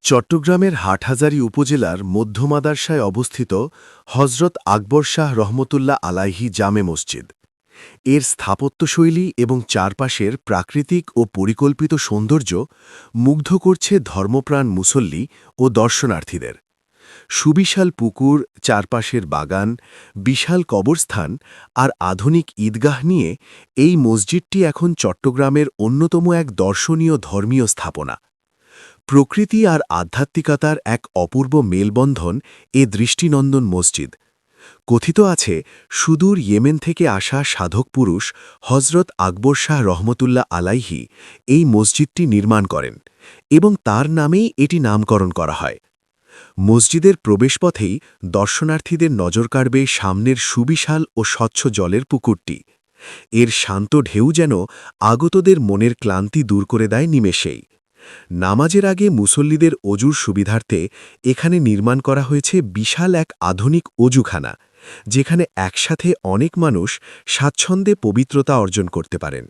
চট্টগ্রামের হাটহাজারী উপজেলার মধ্য মাদার্শায় অবস্থিত হজরত আকবর শাহ রহমতুল্লাহ আলাইহি জামে মসজিদ। এর স্থাপত্যশৈলী এবং চারপাশের প্রাকৃতিক ও পরিকল্পিত সৌন্দর্য মুগ্ধ করছে ধর্মপ্রাণ মুসল্লি ও দর্শনার্থীদের। সুবিশাল পুকুর, চারপাশের বাগান, বিশাল কবরস্থান আর আধুনিক ঈদগাহ নিয়ে এই মসজিদটি এখন চট্টগ্রামের অন্যতম এক দর্শনীয় ধর্মীয় স্থাপনা। প্রকৃতি আর আধ্যাত্মিকতার এক অপূর্ব মেলবন্ধন এ দৃষ্টিনন্দন মসজিদ। কথিত আছে, সুদূর ইয়েমেন থেকে আসা সাধক পুরুষ হজরত আকবর শাহ রহমতুল্লাহ আলাইহি এই মসজিদটি নির্মাণ করেন এবং তার নামেই এটি নামকরণ করা হয়। মসজিদের প্রবেশপথেই দর্শনার্থীদের নজর কাড়বে সামনের সুবিশাল ও স্বচ্ছ জলের পুকুরটি। এর শান্ত ঢেউ যেন আগতদের মনের ক্লান্তি দূর করে দেয় নিমেষেই। নামাজের আগে মুসল্লিদের অজুর সুবিধার্থে এখানে নির্মাণ করা হয়েছে বিশাল এক আধুনিক অজুখানা, যেখানে একসাথে অনেক মানুষ স্বাচ্ছন্দ্যে পবিত্রতা অর্জন করতে পারেন।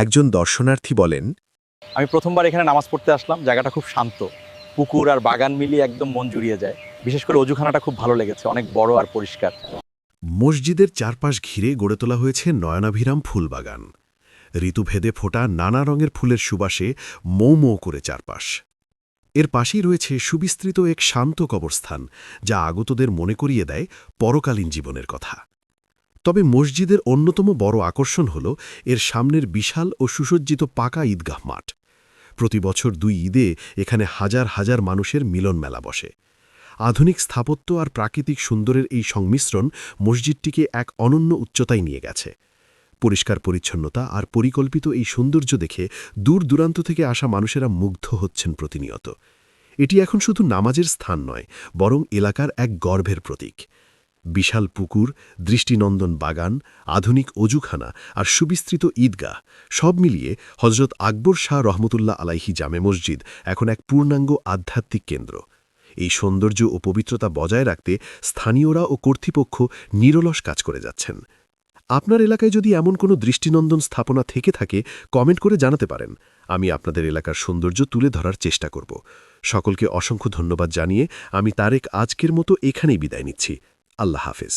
একজন দর্শনার্থী বলেন, আমি প্রথমবার এখানে নামাজ পড়তে আসলাম। জায়গাটা খুব শান্ত, পুকুর আর বাগান মিলিয়ে একদম মন জুড়িয়ে যায়। বিশেষ করে অজুখানাটা খুব ভালো লেগেছে, অনেক বড় আর পরিষ্কার। মসজিদের চারপাশ ঘিরে গড়ে তোলা হয়েছে নয়নাভিরাম ফুলবাগান। ঋতুভেদে ফোটা নানা রঙের ফুলের সুবাসে মৌ মৌ করে চারপাশ। এর পাশেই রয়েছে সুবিস্তৃত এক শান্ত কবরস্থান, যা আগতদের মনে করিয়ে দেয় পরকালীন জীবনের কথা। তবে মসজিদের অন্যতম বড় আকর্ষণ হল এর সামনের বিশাল ও সুসজ্জিত পাকা ঈদগাহ মাঠ। প্রতি বছর 2 ঈদে এখানে হাজার হাজার মানুষের মিলন মেলা বসে। আধুনিক স্থাপত্য আর প্রাকৃতিক সুন্দরের এই সংমিশ্রণ মসজিদটিকে এক অনন্য উচ্চতায় নিয়ে গেছে। পরিষ্কার পরিচ্ছন্নতা আর পরিকল্পিত এই সৌন্দর্য দেখে দূর দূরান্ত থেকে আসা মানুষেরা মুগ্ধ হচ্ছেন প্রতিনিয়ত। এটি এখন শুধু নামাজের স্থান নয়, বরং এলাকার এক গর্বের প্রতীক। বিশাল পুকুর, দৃষ্টিনন্দন বাগান, আধুনিক অজুখানা আর সুবিস্তৃত ঈদগাহ সব মিলিয়ে হজরত আকবর শাহ রহমতুল্লাহ আলাইহি জামে মসজিদ এখন এক পূর্ণাঙ্গ আধ্যাত্মিক কেন্দ্র। এই সৌন্দর্য ও পবিত্রতা বজায় রাখতে স্থানীয়রা ও কর্তৃপক্ষ নিরলস কাজ করে যাচ্ছেন। আপনার এলাকায় যদি এমন কোনো দৃষ্টিনন্দন স্থাপনা থেকে থাকে, কমেন্ট করে জানাতে পারেন। আমি আপনাদের এলাকার সৌন্দর্য তুলে ধরার চেষ্টা করব। সকলকে অসংখ্য ধন্যবাদ জানিয়ে আমি তারেক আজকের মতো এখানেই বিদায় নিচ্ছি। আল্লাহ হাফেজ।